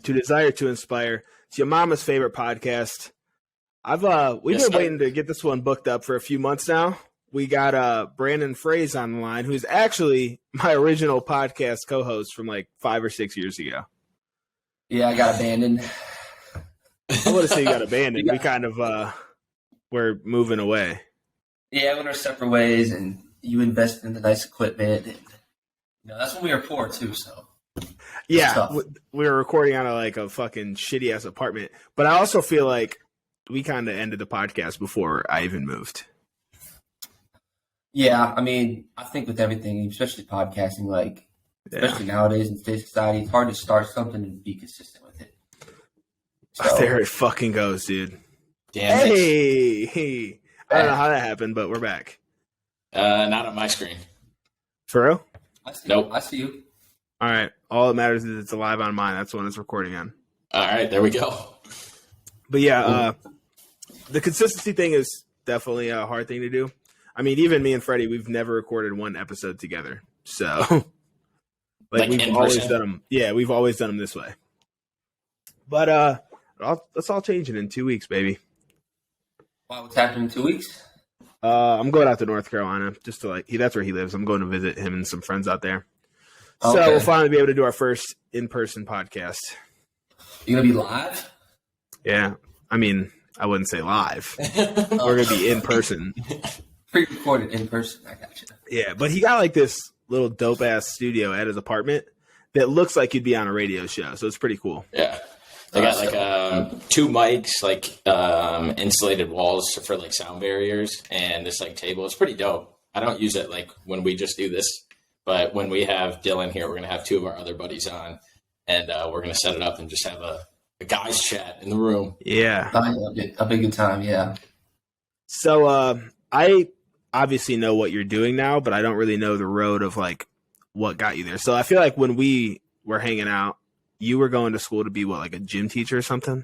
To Desire to Inspire. It's your mama's favorite podcast. We've been waiting to get this one booked up for a few months now. We got Brandon Frase on the line, who's actually my original podcast co-host from like 5 or 6 years ago. Yeah, I got abandoned. I want to say you got abandoned. We kind of we're moving away. Yeah, we went our separate ways, and you invested in the nice equipment. And, that's when we were poor too. So yeah, we were recording on a fucking shitty ass apartment. But I also feel like we kind of ended the podcast before I even moved. Yeah, I mean, I think with everything, especially podcasting, especially nowadays in today's society, it's hard to start something and be consistent with it. So, there it fucking goes, dude. Damn hey. I don't know how that happened, but we're back. Not on my screen. For real? Nope. I see you. All right. All that matters is it's alive on mine. That's the one it's recording on. All right. There we go. But yeah, the consistency thing is definitely a hard thing to do. I mean, even me and Freddy, we've never recorded one episode together. So, we've always done them. Yeah, we've always done them this way. But that's all changing in 2 weeks, baby. Wow, what's happening in 2 weeks? I'm going out to North Carolina just to that's where he lives. I'm going to visit him and some friends out there. Okay. So we'll finally be able to do our first in-person podcast. You gonna be live? Yeah, I mean, I wouldn't say live. We're gonna be in person. Pre-recorded in person. I got you. Yeah, but he got this little dope ass studio at his apartment that looks like you'd be on a radio show. So it's pretty cool. Yeah. They got 2 mics, insulated walls for sound barriers, and this table. It's pretty dope. I don't use it when we just do this, but when we have Dylan here, we're gonna have 2 of our other buddies on, and we're gonna set it up and just have a guys chat in the room. Yeah, a big good time. Yeah. So I obviously know what you're doing now, but I don't really know the road of what got you there. So I feel like when we were hanging out, you were going to school to be a gym teacher or something?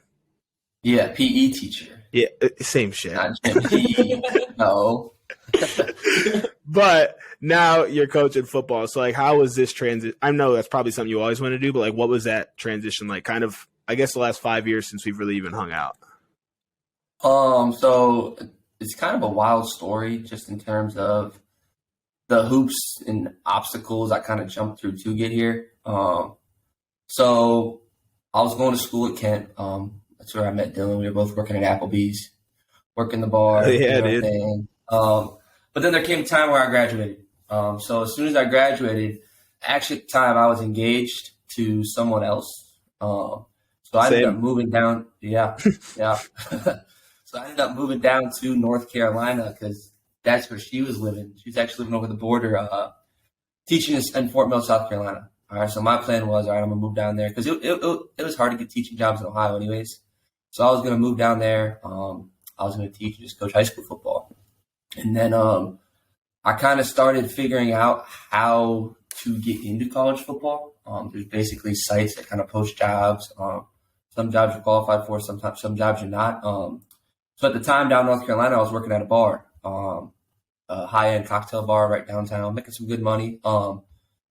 Yeah, PE teacher. Yeah, same shit. Not gym PE. No. But now you're coaching football. So how was this transition? I know that's probably something you always want to do, but what was that transition like? Kind of, I guess, the last 5 years since we've really even hung out. So it's kind of a wild story just in terms of the hoops and obstacles I kind of jumped through to get here. So I was going to school at Kent. That's where I met Dylan. We were both working at Applebee's, working the bar. Yeah, dude. But then there came a time where I graduated. So as soon as I graduated, actually at the time I was engaged to someone else. So I ended up moving down. Yeah. Yeah. So I ended up moving down to North Carolina because that's where she was living. She was actually living over the border, teaching in Fort Mill, South Carolina. All right, so my plan was, all right, I'm going to move down there because it was hard to get teaching jobs in Ohio anyways. So I was going to move down there. I was going to teach and just coach high school football. And then I kind of started figuring out how to get into college football. There's basically sites that kind of post jobs. Some jobs you're qualified for, some jobs you're not. So at the time down in North Carolina, I was working at a bar, a high-end cocktail bar right downtown, making some good money.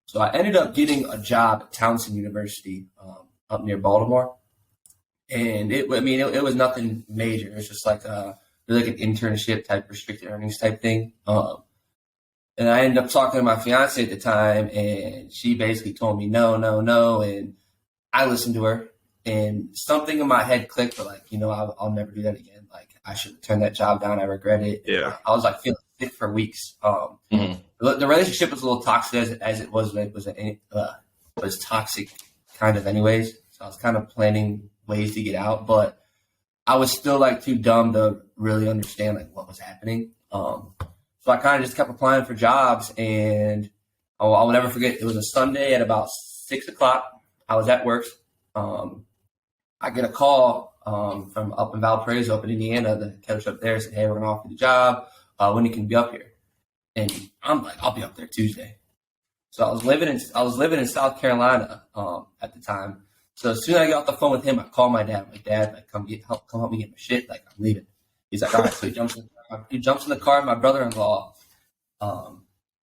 So I ended up getting a job at Townsend University up near Baltimore. And it was nothing major. It was just like an internship type, restricted earnings type thing. And I ended up talking to my fiance at the time, and she basically told me no. And I listened to her, and something in my head clicked, but I'll never do that again. I should turn that job down. I regret it. Yeah. I was feeling sick for weeks. The relationship was a little toxic as it was. It was toxic kind of anyways. So I was kind of planning ways to get out, but I was still too dumb to really understand what was happening. So I kind of just kept applying for jobs, and I will never forget. It was a Sunday at about 6:00. I was at work. I get a call from up in Valparaiso, up in Indiana. The coach up there said, "Hey, we're going to offer you the job. When you can be up here?" And I'm like, "I'll be up there Tuesday." So I was living in South Carolina at the time. So as soon as I get off the phone with him, I call my dad. I'm like, "Dad, come help me get my shit. I'm leaving." He's like, "All right." So he jumps in the car. My brother-in-law.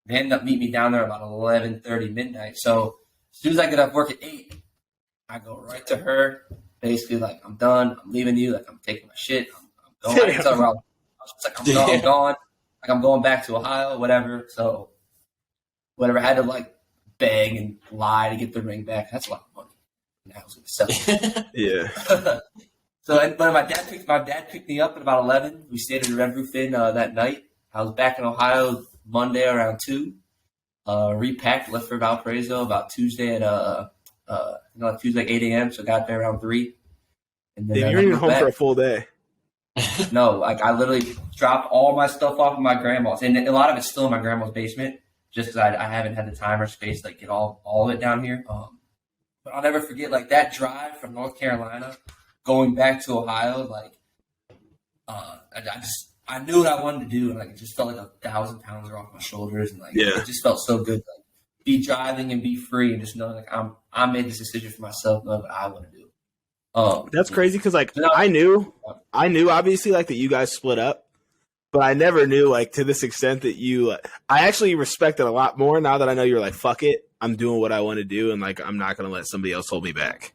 They ended up meeting me down there about 11:30 midnight. So as soon as I get off work at 8, I go right to her, basically like, I'm done. I'm leaving you. Like, I'm taking my shit. I'm going. I tell her I was just like, I'm gone. Like, I'm going back to Ohio, whatever. So, whatever. I had to like beg and lie to get the ring back. That's a lot of money. And I was going to sell it. Yeah. So, but my dad picked me up at about 11. We stayed at the Red Roof Inn that night. I was back in Ohio Monday around 2. Repacked, left for Valparaiso about Tuesday at Tuesday at 8 a.m. So got there around 3. And then you weren't even home for a full day. No, like I literally dropped all my stuff off of my grandma's, and a lot of it's still in my grandma's basement, just because I haven't had the time or space to like get all of it down here. But I'll never forget like that drive from North Carolina going back to Ohio. Like, I knew what I wanted to do, and like it just felt like 1,000 pounds were off my shoulders, and like it just felt so good. Like, be driving and be free, and just knowing like I made this decision for myself, knowing what I want to do. That's crazy because like I knew obviously like that you guys split up, but I never knew like to this extent that you. I actually respect it a lot more now that I know you're like, fuck it, I'm doing what I want to do, and like I'm not gonna let somebody else hold me back.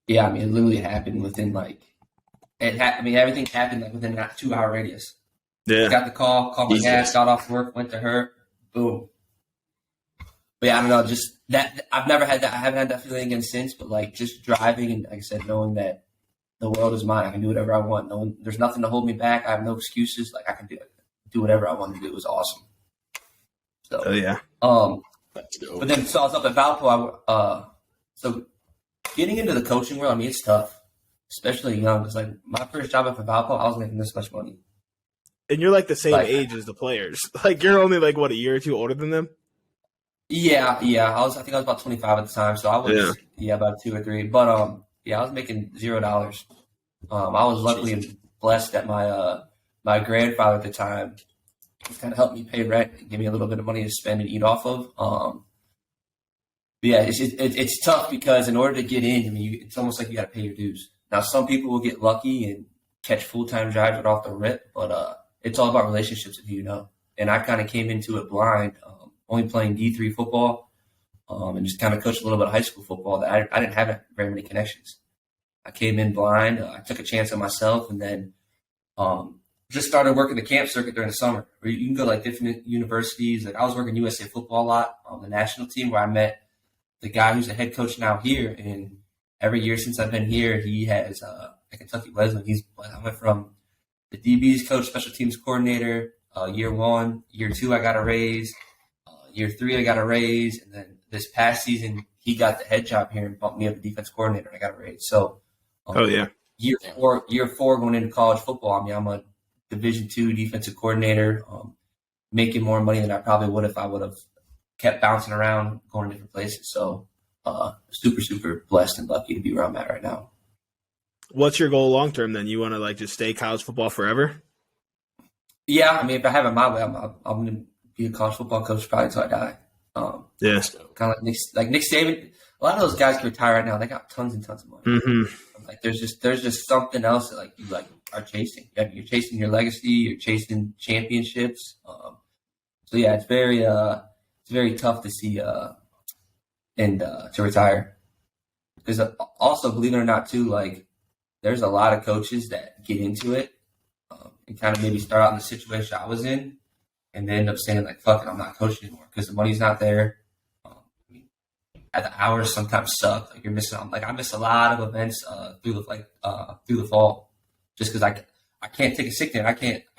Yeah, I mean, it literally happened within like everything happened like within that 2-hour radius. Yeah, got the call, called my dad, got off work, went to her, boom. But yeah, I don't know, just that I've never had that. I haven't had that feeling again since. But like just driving and like I said, knowing that the world is mine, I can do whatever I want. Knowing there's nothing to hold me back. I have no excuses. Like I can do whatever I want to do. It was awesome. So yeah. But then so I was up at Valpo. So getting into the coaching world, I mean, it's tough, especially young. Because like my first job up at Valpo, I was making this much money. And you're like the same age as the players. Like you're only like what, a year or two older than them. Yeah. I think I was about 25 at the time, so I was about 2 or 3. But I was making $0. I was luckily and blessed that my grandfather at the time kind of helped me pay rent, give me a little bit of money to spend and eat off of. But yeah, it's tough because in order to get in, I mean, it's almost like you got to pay your dues. Now, some people will get lucky and catch full-time jobs right off the rip, but it's all about relationships with who you know. And I kind of came into it blind. Only playing D3 football, and just kind of coached a little bit of high school football. That I didn't have very many connections. I came in blind. I took a chance on myself, and then just started working the camp circuit during the summer. Where you can go to like different universities. Like I was working USA football a lot on the national team, where I met the guy who's the head coach now here. And every year since I've been here, he has a Kentucky Wesleyan. I went from the DBs coach, special teams coordinator. Year 1, year 2, I got a raise. Year 3, I got a raise, and then this past season, he got the head job here and bumped me up to defense coordinator, and I got a raise. So, year four going into college football, I mean, I'm a Division II defensive coordinator, making more money than I probably would if I would have kept bouncing around, going to different places. So, super, super blessed and lucky to be where I'm at right now. What's your goal long term then? You want to like just stay college football forever? Yeah, I mean, if I have it my way, I'm going to be a college football coach probably until I die. Kind of like Nick Saban. A lot of those guys can retire right now. They got tons and tons of money. Mm-hmm. Like there's just something else that like you like are chasing. You're chasing your legacy. You're chasing championships. So yeah, it's very tough to see and to retire. Because also, believe it or not, too, like there's a lot of coaches that get into it and kind of maybe start out in the situation I was in, and they end up saying like, "Fuck it, I'm not coaching anymore" because the money's not there. The hours sometimes suck. Like you're missing. Like I miss a lot of events through the fall, just because I can't take a sick day. I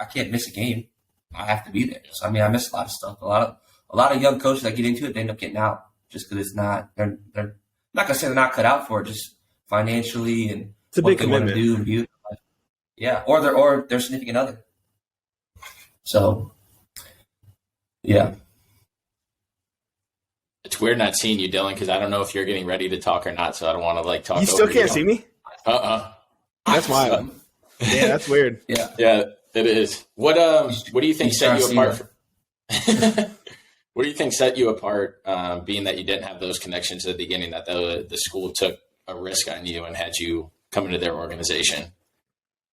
can't miss a game. I have to be there. So I mean, I miss a lot of stuff. A lot of young coaches that get into it, they end up getting out just because it's not. They're not gonna say they're not cut out for it, just financially and it's a what big they commitment. want to do and view. Yeah, or their significant other. So, yeah. It's weird not seeing you, Dylan, because I don't know if you're getting ready to talk or not, so I don't want to like talk. You still can't see me? That's wild. Yeah, that's weird. Yeah, it is. What do you think set you apart? What do you think set you apart? Being that you didn't have those connections at the beginning, that the school took a risk on you and had you come into their organization.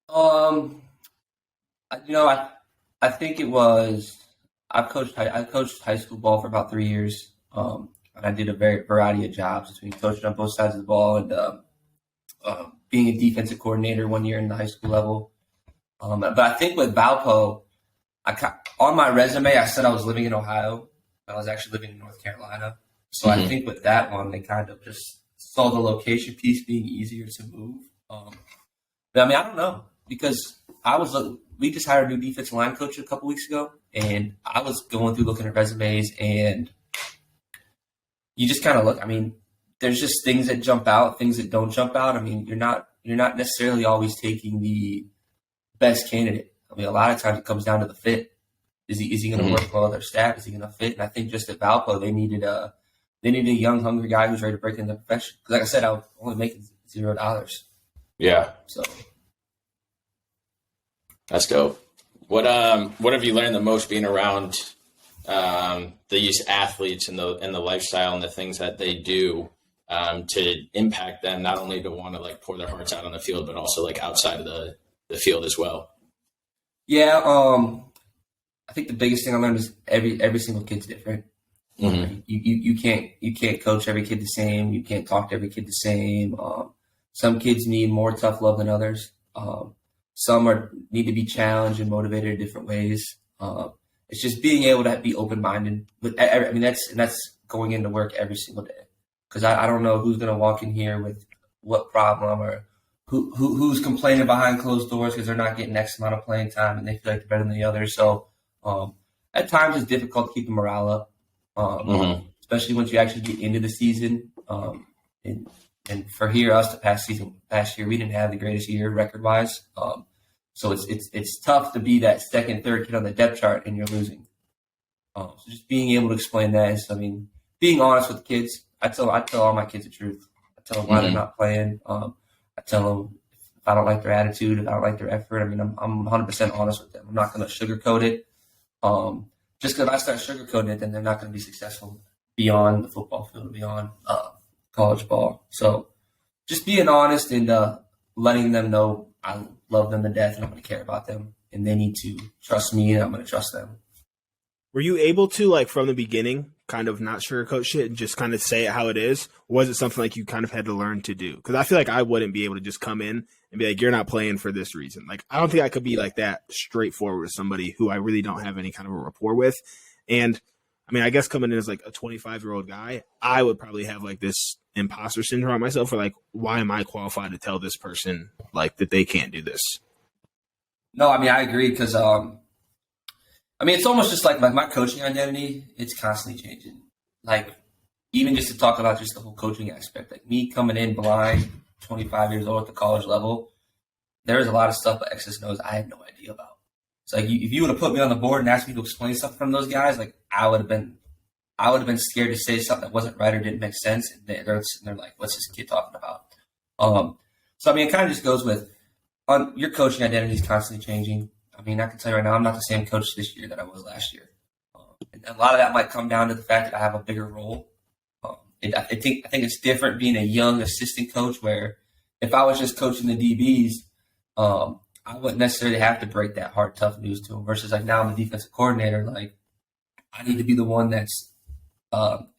I think it was I coached high school ball for about 3 years. and I did a variety of jobs between coaching on both sides of the ball and being a defensive coordinator 1 year in the high school level. But I think with Valpo, on my resume, I said I was living in Ohio. I was actually living in North Carolina. So I think with that one, they kind of just saw the location piece being easier to move. But I mean, I don't know, because we just hired a new defensive line coach a couple weeks ago, and I was going through looking at resumes, and you just kind of look. I mean, there's just things that jump out, things that don't jump out. I mean, you're not necessarily always taking the best candidate. I mean, a lot of times it comes down to the fit. Is he going to work well with their staff? Is he going to fit? And I think just at Valpo, they needed a young, hungry guy who's ready to break into the profession. Because like I said, I was only making $0. Yeah. So that's dope. What have you learned the most being around these athletes and the lifestyle and the things that they do to impact them, not only to want to like pour their hearts out on the field, but also like outside of the field as well? Yeah, I think the biggest thing I learned is every single kid's different. Mm-hmm. You can't coach every kid the same. You can't talk to every kid the same. Some kids need more tough love than others. Some need to be challenged and motivated in different ways. It's just being able to be open-minded. I mean, that's going into work every single day. Because I don't know who's going to walk in here with what problem, or who's complaining behind closed doors because they're not getting X amount of playing time and they feel like they're better than the others. So at times it's difficult to keep the morale up, especially once you actually get into the season. And for us, the past year, we didn't have the greatest year record-wise. So it's tough to be that second, third kid on the depth chart and you're losing. So just being able to explain that is, I mean, being honest with the kids. I tell all my kids the truth. I tell them why they're not playing. I tell them if I don't like their attitude, if I don't like their effort. I mean, I'm 100% honest with them. I'm not going to sugarcoat it. Just because I start sugarcoating it, then they're not going to be successful beyond the football field, beyond college ball. So just being honest and letting them know I love them to death and I'm going to care about them. And they need to trust me and I'm going to trust them. Were you able to, like, from the beginning, kind of not sugarcoat shit and just kind of say it how it is? Or was it something like you kind of had to learn to do? Because I feel like I wouldn't be able to just come in and be like, you're not playing for this reason. Like, I don't think I could be like that straightforward with somebody who I really don't have any kind of a rapport with. And, I mean, I guess coming in as, like, a 25-year-old guy, I would probably have, like, this imposter syndrome on myself for, like, why am I qualified to tell this person, like, that they can't do this? No, I mean, I agree because I mean, it's almost just like my coaching identity, it's constantly changing. Like, even just to talk about just the whole coaching aspect, like me coming in blind, 25 years old at the college level, there was a lot of stuff at X's and O's I had no idea about. So like, if you would have put me on the board and asked me to explain something from those guys, like I would have been scared to say something that wasn't right or didn't make sense. And they're sitting there like, what's this kid talking about? So, I mean, it kind of just goes with your coaching identity is constantly changing. I mean, I can tell you right now, I'm not the same coach this year that I was last year. And a lot of that might come down to the fact that I have a bigger role. I think it's different being a young assistant coach where if I was just coaching the DBs, I wouldn't necessarily have to break that hard, tough news to them versus like now I'm a defensive coordinator. Like I need to be the one that's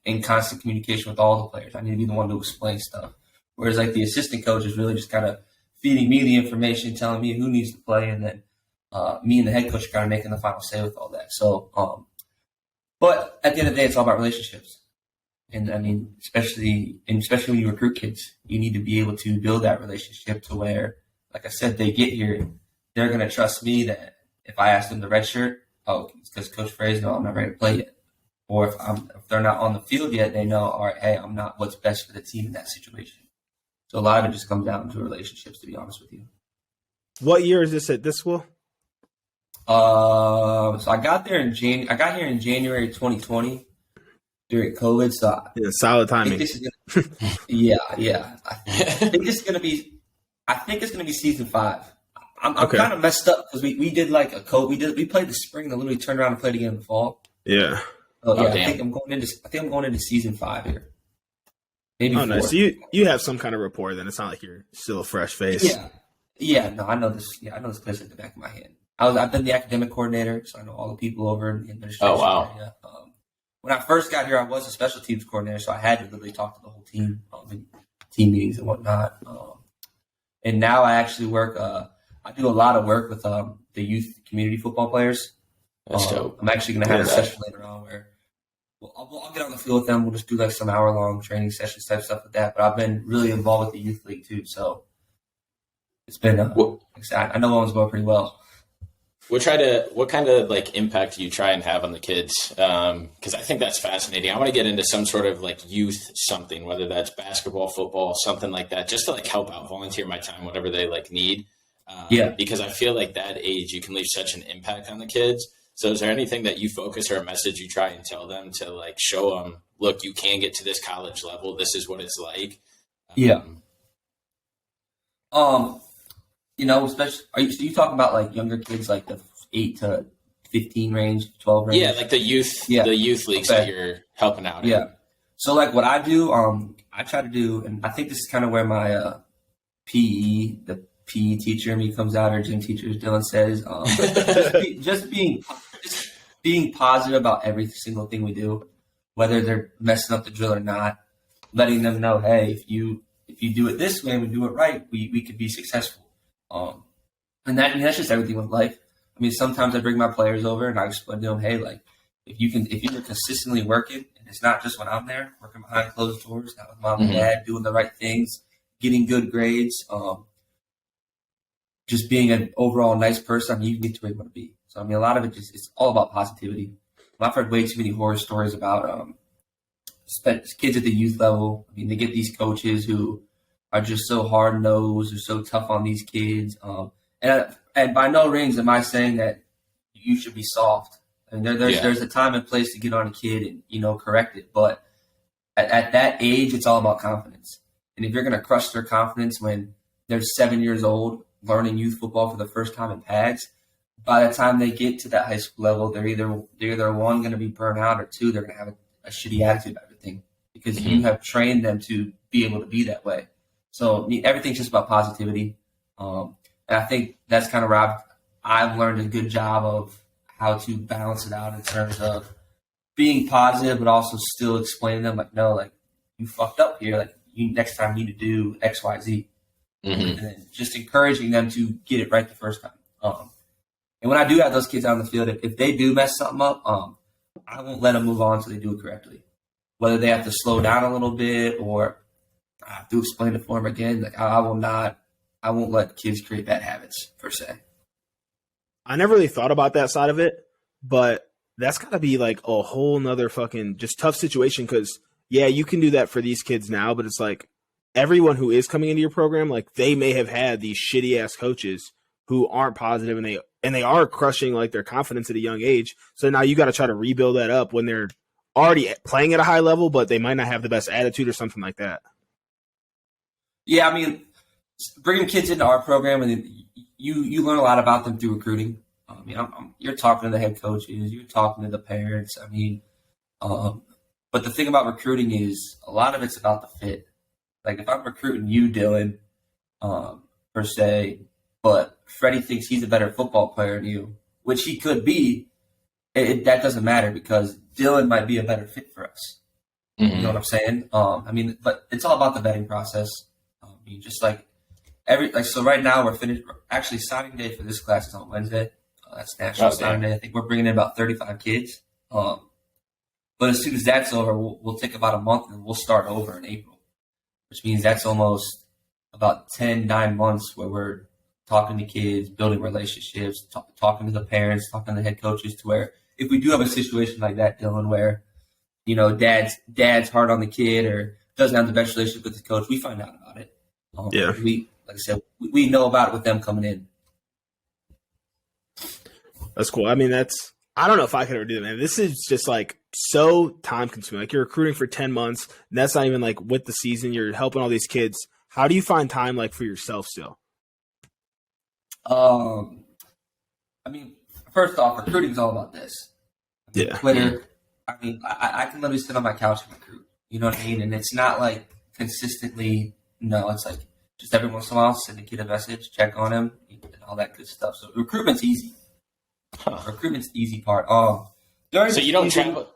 in constant communication with all the players. I need to be the one to explain stuff. Whereas like the assistant coach is really just kind of feeding me the information, telling me who needs to play, and then me and the head coach are kind of making the final say with all that. So, but at the end of the day, it's all about relationships. And I mean, especially when you recruit kids, you need to be able to build that relationship to where, like I said, they get here, they're going to trust me that if I ask them to redshirt, it's because Coach Frase, no, I'm not ready to play yet. Or if they're not on the field yet, they know, all right, hey, I'm not what's best for the team in that situation. So a lot of it just comes down to relationships, to be honest with you. What year is this at this school? So I got here in January 2020 during COVID. So yeah, solid timing. Yeah. I think it's gonna be season 5. I'm kind of messed up because we did like a COVID. We played the spring and then literally turned around and played again in the fall. Yeah. So yeah, I think I'm going into season 5 here. Maybe 4. Nice. So you have some kind of rapport then. It's not like you're still a fresh face. Yeah. No, I know this. Yeah, I know this place at the back of my hand. I've been the academic coordinator, so I know all the people over in the administration. Oh, wow. Area. when I first got here, I was a special teams coordinator, so I had to literally talk to the whole team in team meetings and whatnot. And now I actually work. I do a lot of work with the youth community football players. That's dope. I'm actually going to have a session later on where I'll get on the field with them. We'll just do like some hour-long training sessions type stuff like that. But I've been really involved with the youth league too, so it's been. I know Owensboro pretty well. What kind of like impact do you try and have on the kids? Because I think that's fascinating. I want to get into some sort of like youth something, whether that's basketball, football, something like that, just to like help out, volunteer my time, whatever they like need. Because I feel like that age, you can leave such an impact on the kids. So is there anything that you focus or a message you try and tell them to like show them, look, you can get to this college level. This is what it's like. Especially, are you talking about like younger kids, like the 8 to 15 range, 12 range? Yeah, like the youth leagues that you're helping out. Yeah. So like what I do, I try to do, and I think this is kind of where my the PE teacher in me comes out, or gym teacher, as Dylan says, just being positive about every single thing we do, whether they're messing up the drill or not, letting them know, hey, if you do it this way and we do it right, we could be successful. And that's just everything with life. I mean, sometimes I bring my players over and I explain to them, hey, like if you're consistently working, and it's not just when I'm there, working behind closed doors, not with mom and dad, doing the right things, getting good grades, just being an overall nice person, I mean, you can get to where you want to be. So I mean, a lot of it it's all about positivity. I've heard way too many horror stories about kids at the youth level. I mean, they get these coaches who are just so hard nosed or so tough on these kids. And by no means am I saying that you should be soft. I mean, there's a time and place to get on a kid and correct it. But at that age, it's all about confidence. And if you're going to crush their confidence when they're 7 years old, learning youth football for the first time in pads, by the time they get to that high school level, they're either one, going to be burnt out, or two, they're going to have a shitty attitude about everything because you have trained them to be able to be that way. So everything's just about positivity. And I think that's kind of where I've learned a good job of how to balance it out in terms of being positive, but also still explaining them like, no, like you fucked up here. Like you next time need to do X, Y, Z. And then just encouraging them to get it right the first time. And when I do have those kids out on the field, if they do mess something up, I won't let them move on until they do it correctly. Whether they have to slow down a little bit or I have to explain it for them again, like I won't let kids create bad habits per se. I never really thought about that side of it, but that's got to be like a whole nother fucking just tough situation because, yeah, you can do that for these kids now, but it's like everyone who is coming into your program, like they may have had these shitty ass coaches who aren't positive and they are crushing like their confidence at a young age. So now you got to try to rebuild that up when they're already playing at a high level, but they might not have the best attitude or something like that. Yeah, I mean, bringing kids into our program and you learn a lot about them through recruiting. I mean, you're talking to the head coaches, you're talking to the parents. I mean, but the thing about recruiting is a lot of it's about the fit. Like if I'm recruiting you, Dylan, per se, but Freddy thinks he's a better football player than you, which he could be, that doesn't matter because Dylan might be a better fit for us. You know what I'm saying? I mean, but it's all about the vetting process. I mean, just so right now we're finished. Actually, signing day for this class is on Wednesday. That's National Signing Day. I think we're bringing in about 35 kids. But as soon as that's over, we'll take about a month and we'll start over in April, which means that's almost about 9 months where we're talking to kids, building relationships, talking to the parents, talking to the head coaches to where if we do have a situation like that, Dylan, where, dad's hard on the kid or doesn't have the best relationship with the coach, we find out about it. Like I said, we know about it with them coming in. That's cool. I mean, I don't know if I could ever do that, man. This is just like so time consuming. Like you're recruiting for 10 months and that's not even like with the season. You're helping all these kids. How do you find time like for yourself still? I mean, first off, recruiting is all about this. Twitter. I mean, I can literally sit on my couch and recruit. You know what I mean? And it's not like consistently. No, it's like just every once in a while, send a kid a message, check on him, and all that good stuff. So recruitment's easy. Recruitment's the easy part. So you don't travel.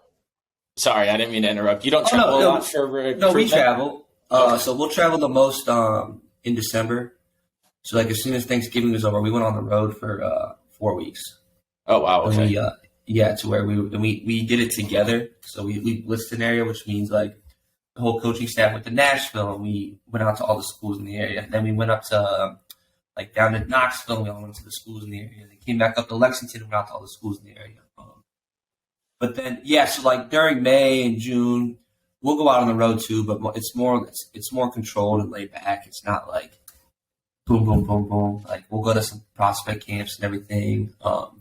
Sorry, I didn't mean to interrupt. You don't travel a lot for recruitment? No, we travel. So we'll travel the most in December. So like as soon as Thanksgiving was over, we went on the road for 4 weeks. Oh wow, okay. And to where we did it together. So we listed an area, which means like the whole coaching staff went to Nashville, and we went out to all the schools in the area. Then we went up to like down to Knoxville, and we all went to the schools in the area. They came back up to Lexington and went out to all the schools in the area. But then so like during May and June, we'll go out on the road too, but it's more controlled and laid back. It's not like boom, boom, boom, boom. Like we'll go to some prospect camps and everything. But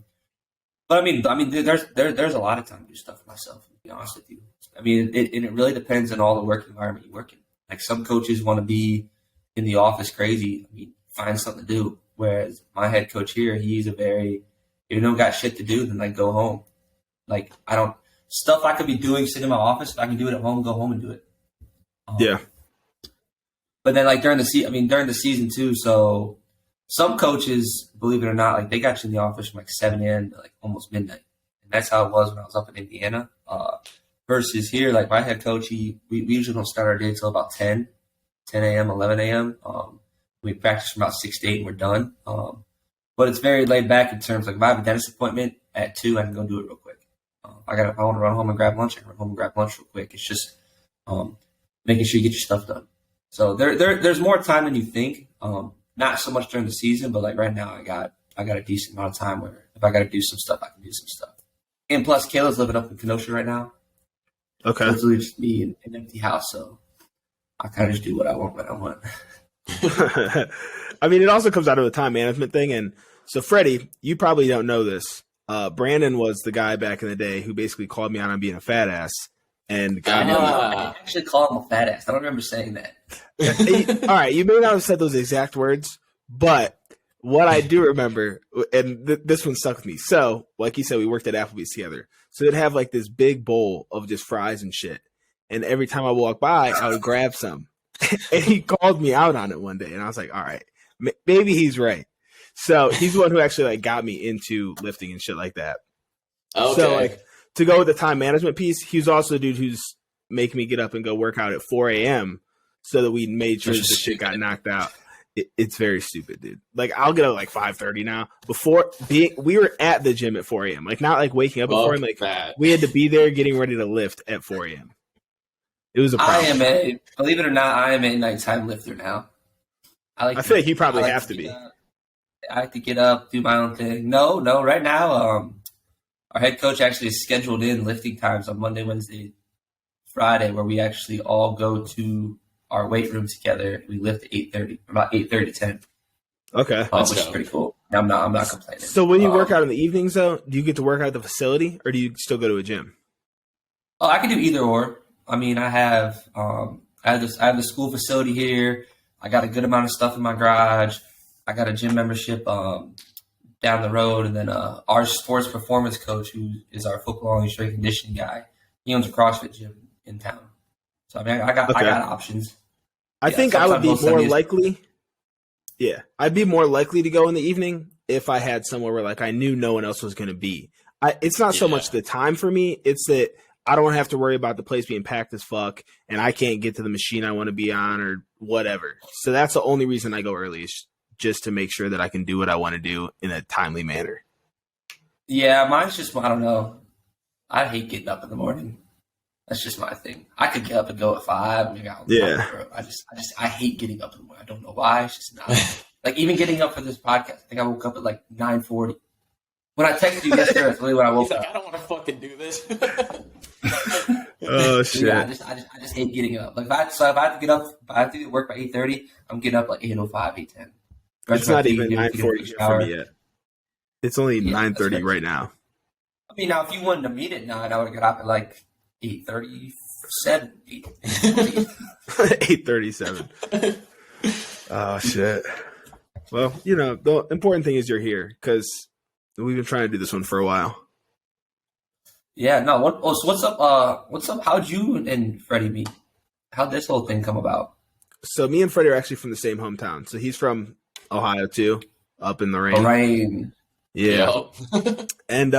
I mean, there's a lot of time to do stuff for myself. To be honest with you, I mean, it really depends on all the work environment you work in. Like some coaches want to be in the office crazy. I mean, find something to do. Whereas my head coach here, he's if you don't got shit to do, then like go home. Like stuff I could be doing sitting in my office. If I can do it at home, go home and do it. Yeah. But then like during the season too. So some coaches, believe it or not, like they got you in the office from like 7 a.m. to like almost midnight. And that's how it was when I was up in Indiana. Versus here, like my head coach, we usually don't start our day till about 10 a.m., 11 a.m. We practice from about 6 to 8 and we're done. But it's very laid back in terms like if I have a dentist appointment at 2, I can go do it real quick. I want to run home and grab lunch. I can run home and grab lunch real quick. It's just making sure you get your stuff done. So there's more time than you think. Not so much during the season, but like right now, I got a decent amount of time where if I got to do some stuff, I can do some stuff. And plus, Kayla's living up in Kenosha right now. Okay. So it's really just me in an empty house, so I kind of just do what I want when I want. I mean, it also comes out of the time management thing. And so, Freddy, you probably don't know this. Brandon was the guy back in the day who basically called me out on being a fat ass. And I didn't actually call him a fat ass. I don't remember saying that. All right, you may not have said those exact words, but what I do remember, and this one stuck with me. So, like you said, we worked at Applebee's together. So they'd have like this big bowl of just fries and shit. And every time I walk by, I would grab some. And he called me out on it one day. And I was like, all right, maybe he's right. So he's the one who actually like got me into lifting and shit like that. Okay. So like to go with the time management piece, he was also the dude who's making me get up and go work out at 4 a.m. so that we made sure that the shit got knocked out. It's very stupid, dude. Like I'll get up like 5:30 now. We were at the gym at 4 a.m. Like not like waking up at 4 a.m. Like we had to be there getting ready to lift at 4 a.m. It was a problem. Believe it or not, I am a nighttime lifter now. I feel like you probably have to be. I like to get up, do my own thing. No. Right now, our head coach actually is scheduled in lifting times on Monday, Wednesday, Friday, where we actually all go to our weight room together. We lift at 8:30, about 8:30 to 10. Okay, which is pretty cool. I'm not complaining. So when you work out in the evenings, though, do you get to work out at the facility, or do you still go to a gym? Oh, I can do either or. I mean, I have the school facility here. I got a good amount of stuff in my garage. I got a gym membership down the road, and then our sports performance coach, who is our football and strength conditioning guy, he owns a CrossFit gym in town. So I mean, I got options. I think I would be more likely. Yeah, I'd be more likely to go in the evening if I had somewhere where like I knew no one else was going to be. It's not so much the time for me; it's that I don't have to worry about the place being packed as fuck, and I can't get to the machine I want to be on or whatever. So that's the only reason I go early, is just to make sure that I can do what I want to do in a timely manner. Yeah, mine's just, I don't know. I hate getting up in the morning. That's just my thing. I could get up and go at 5. I hate getting up in the morning. I don't know why. It's just not. Like even getting up for this podcast, I think I woke up at like 9:40. When I texted you yesterday, that's really when I woke up. I don't want to fucking do this. Oh shit! Yeah, I just hate getting up. Like if I have to get up, if I have to get work by 8:30, I'm getting up like 8:05, 8:10. It's not even 9:40 for me yet. It's only 9:30 right now. I mean, now if you wanted to meet at 9, I would get up at like 8:37. 8:37. Oh shit! Well, the important thing is you're here because we've been trying to do this one for a while. Yeah. No. What's up? What's up? How'd you and Freddy meet? How'd this whole thing come about? So me and Freddy are actually from the same hometown. So he's from Ohio too, up in the rain. Rain. Yeah. And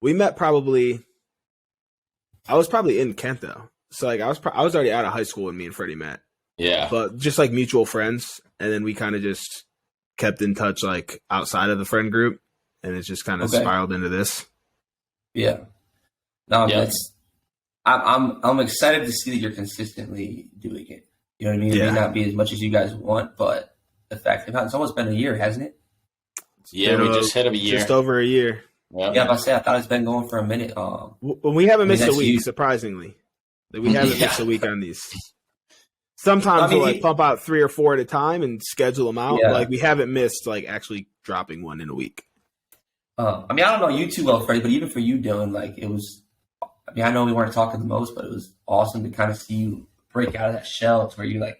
we met probably I was probably in Kent though, so like I was already out of high school when me and Freddie met. Yeah, but just like mutual friends, and then we kind of just kept in touch like outside of the friend group, and it's just kind of spiraled into this. Yeah, no, I'm excited to see that you're consistently doing it. You know what I mean? It may not be as much as you guys want, but the fact it's almost been a year, hasn't it? Yeah, we just hit a year, just over a year. Yep. Yeah, I thought it's been going for a minute. Well, we haven't missed a week, surprisingly. We haven't missed a week on these. Sometimes we'll like pump out 3 or 4 at a time and schedule them out. Yeah. Like we haven't missed like actually dropping one in a week. I mean, I don't know you too well, Freddie, but even for you, Dylan, like it was. I mean, I know we weren't talking the most, but it was awesome to kind of see you break out of that shell to where you're like,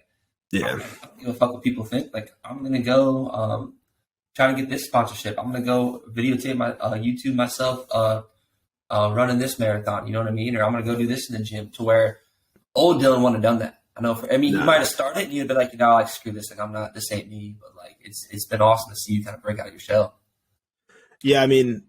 I don't give a fuck what people think. Like I'm gonna go. Trying to get this sponsorship. I'm gonna go videotape my YouTube myself running this marathon. You know what I mean? Or I'm gonna go do this in the gym. To where old Dylan wouldn't have done that. I know. He might have started and you'd be like, like screw this. Like I'm not. This ain't me. But like it's been awesome to see you kind of break out of your shell. Yeah, I mean,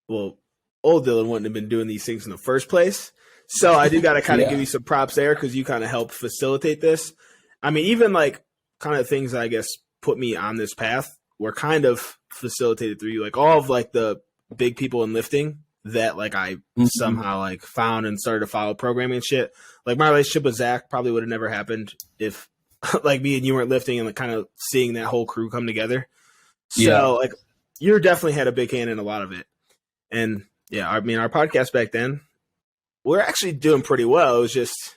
well, old Dylan wouldn't have been doing these things in the first place. So I do got to kind of give you some props there because you kind of helped facilitate this. I mean, even like kind of things that I guess put me on this path were kind of facilitated through you, like all of like the big people in lifting that like I somehow like found and started to follow programming and shit. Like my relationship with Zach probably would have never happened if like me and you weren't lifting and like kind of seeing that whole crew come together. So like you definitely had a big hand in a lot of it. And yeah, I mean our podcast back then, we're actually doing pretty well. It was just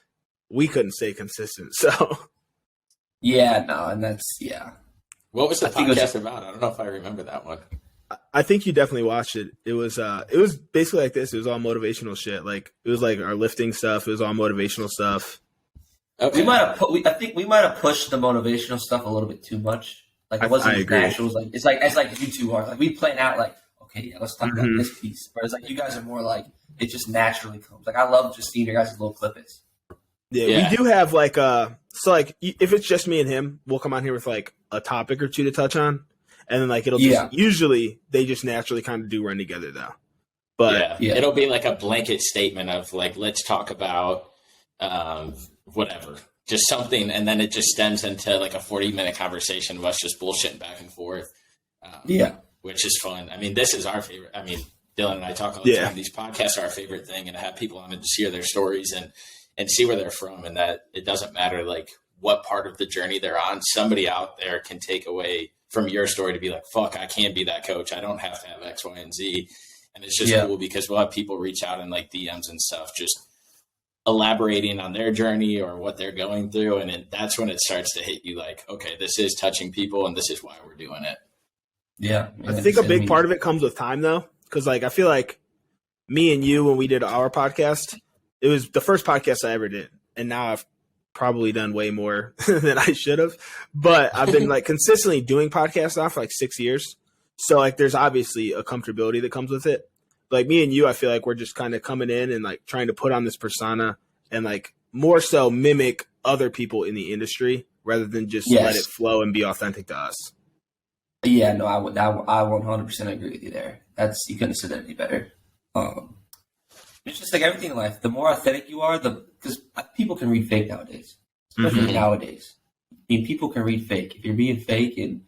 we couldn't stay consistent. So yeah, no, and that's What was the podcast about? I don't know if I remember that one. I think you definitely watched it. It was basically like this. It was all motivational shit. Like it was like our lifting stuff. It was all motivational stuff. Okay. I think we might have pushed the motivational stuff a little bit too much. Like it wasn't as natural. It's like you two are. Like we plan out like, okay, let's talk about this piece. Whereas like you guys are more like it just naturally comes. Like I love just seeing your guys' little clippets. Yeah, we do have like so like if it's just me and him, we'll come on here with like a topic or two to touch on, and then like it'll just usually they just naturally kind of do run together though. But it'll be like a blanket statement of like let's talk about whatever, just something, and then it just stems into like a 40-minute conversation of us just bullshitting back and forth. Which is fun. I mean, this is our favorite. I mean, Dylan and I talk all the time. These podcasts are our favorite thing, and to have people on it to share their stories and see where they're from, and that it doesn't matter like what part of the journey they're on. Somebody out there can take away from your story to be like, fuck, I can be that coach. I don't have to have X, Y, and Z. And it's just cool because we'll have people reach out in like DMs and stuff, just elaborating on their journey or what they're going through. And that's when it starts to hit you like, okay, this is touching people and this is why we're doing it. Yeah. I think a big part of it comes with time though. Cause like, I feel like me and you, when we did our podcast, it was the first podcast I ever did. And now I've probably done way more than I should have, but I've been like consistently doing podcasts now for like 6 years. So like, there's obviously a comfortability that comes with it. Like me and you, I feel like we're just kind of coming in and like trying to put on this persona and like more so mimic other people in the industry rather than just let it flow and be authentic to us. Yeah, no, I 100% agree with you there. You couldn't have said that any better. It's just like everything in life. The more authentic you are, because people can read fake nowadays, especially nowadays. I mean, people can read fake. If you're being fake and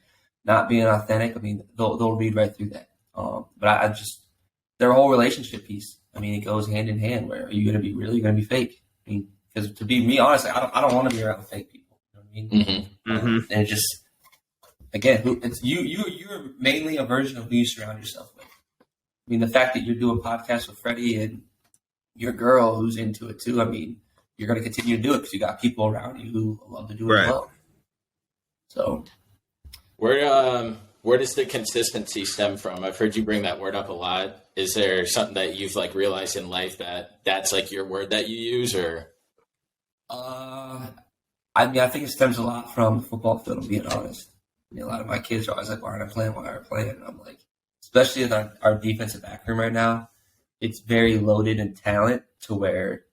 not being authentic, I mean, they'll read right through that. But I just their whole relationship piece. I mean, it goes hand in hand. Where are you going to be real? You're going to be fake. I mean, because to be me, honestly, I don't want to be around fake people. You know what I mean? And it just again, it's you're mainly a version of who you surround yourself with. I mean, the fact that you're doing podcasts with Freddy and your girl who's into it too. I mean, you're going to continue to do it because you got people around you who love to do it as well. So, where does the consistency stem from? I've heard you bring that word up a lot. Is there something that you've like realized in life that's like your word that you use, or? I mean, I think it stems a lot from the football field. I'm being honest. I mean, a lot of my kids are always like, "Why aren't I playing? Why aren't I playing?" And I'm like, especially in our defensive back room right now, it's very loaded in talent to where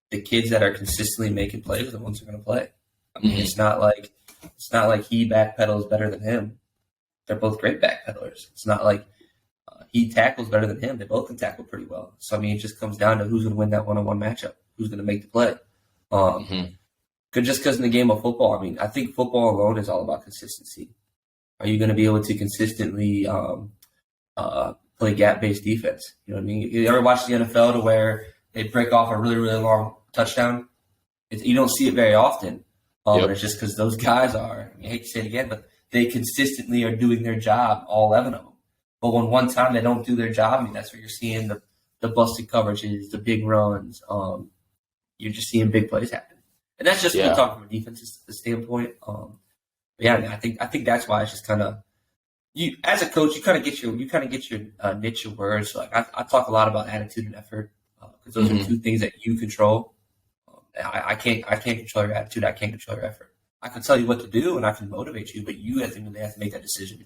the kids that are consistently making plays are the ones who are going to play. I mean, it's not like he backpedals better than him. They're both great backpedalers. It's not like he tackles better than him. They both can tackle pretty well. So, I mean, it just comes down to who's going to win that one-on-one matchup, who's going to make the play. Just because in the game of football, I mean, I think football alone is all about consistency. Are you going to be able to consistently play gap-based defense? You know what I mean? You ever watch the NFL to where they break off a really, really long touchdown? You don't see it very often. But it's just because those guys are, I hate to say it again, but they consistently are doing their job, all 11 of them. But when one time they don't do their job, I mean, that's where you're seeing the busted coverages, the big runs. You're just seeing big plays happen. And that's just me talking from a defensive standpoint. Yeah, I think that's why it's just kind of, you as a coach, you kind of get your niche of words. Like I talk a lot about attitude and effort because those are two things that you control. I can't control your attitude. I can't control your effort. I can tell you what to do and I can motivate you, but you at the end of the day have to make that decision.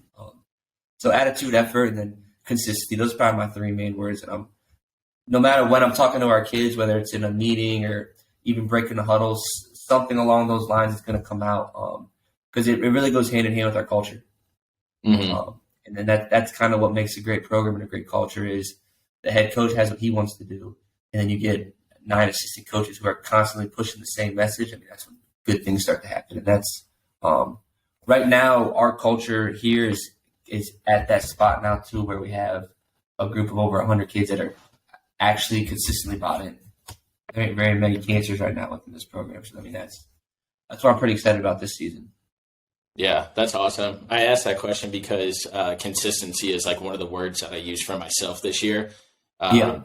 So attitude, effort, and then consistency. Those are probably my three main words. And no matter when I'm talking to our kids, whether it's in a meeting or even breaking the huddles, something along those lines is going to come out because it really goes hand in hand with our culture. And then that's kind of what makes a great program and a great culture is the head coach has what he wants to do, and then you get 9 assistant coaches who are constantly pushing the same message. I mean, that's when good things start to happen. And that's right now our culture here is at that spot now too, where we have a group of over 100 kids that are actually consistently bought in. There ain't very many cancers right now within this program. So I mean, that's why I'm pretty excited about this season. Yeah, that's awesome. I asked that question because consistency is like one of the words that I use for myself this year.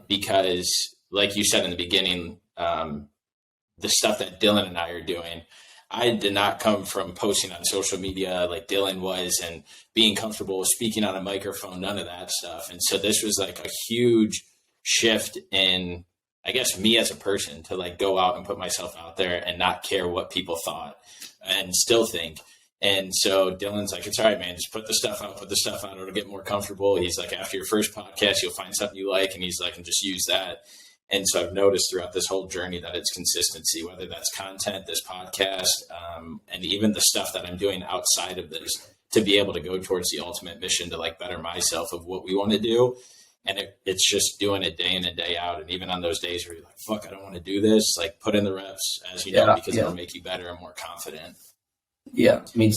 Because like you said in the beginning, the stuff that Dylan and I are doing, I did not come from posting on social media like Dylan was and being comfortable with speaking on a microphone, none of that stuff. And so this was like a huge shift in, I guess, me as a person to like go out and put myself out there and not care what people thought and still think. And so Dylan's like, it's all right, man, just put the stuff out, it'll get more comfortable. He's like, after your first podcast, you'll find something you like. And he's like, and just use that. And so I've noticed throughout this whole journey that it's consistency, whether that's content, this podcast, and even the stuff that I'm doing outside of this to be able to go towards the ultimate mission to like better myself of what we want to do. And it's just doing it day in and day out. And even on those days where you're like, fuck, I don't want to do this, like put in the reps as you know, because it'll make you better and more confident. Yeah. I mean,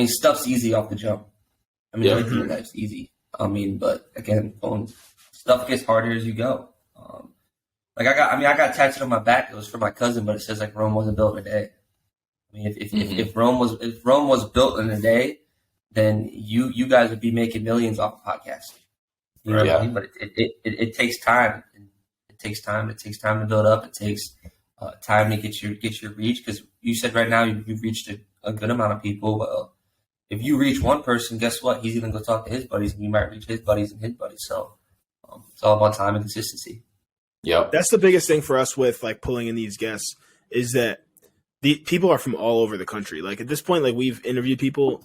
stuff's easy off the jump. I mean, everything in life's easy. I mean, but again, stuff gets harder as you go. I got tattooed on my back. It was for my cousin, but it says like Rome wasn't built in a day. I mean, if Rome was built in a day, then you guys would be making millions off of podcasts. You know what I mean? But it takes time. It takes time. It takes time to build up. It takes time to get your reach. Because you said right now you've reached a good amount of people. Well, if you reach one person, guess what? He's going to go talk to his buddies, and you might reach his buddies and his buddies. So it's all about time and consistency. Yep. That's the biggest thing for us with like pulling in these guests is that the people are from all over the country. Like at this point, like we've interviewed people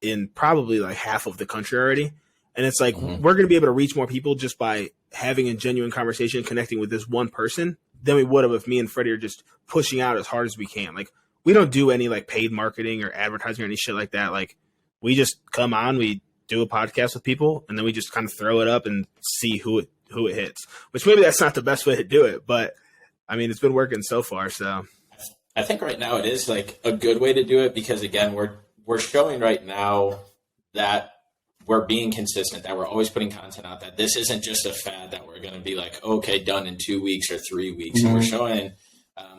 in probably like half of the country already. And it's like, we're going to be able to reach more people just by having a genuine conversation, connecting with this one person than we would have if me and Freddy are just pushing out as hard as we can. Like we don't do any like paid marketing or advertising or any shit like that. Like we just come on, we do a podcast with people, and then we just kind of throw it up and see who it hits, which maybe that's not the best way to do it, but I mean, it's been working so far. So I think right now it is like a good way to do it because again, we're showing right now that we're being consistent, that we're always putting content out, that this isn't just a fad that we're going to be like, okay, done in 2 weeks or 3 weeks. And we're showing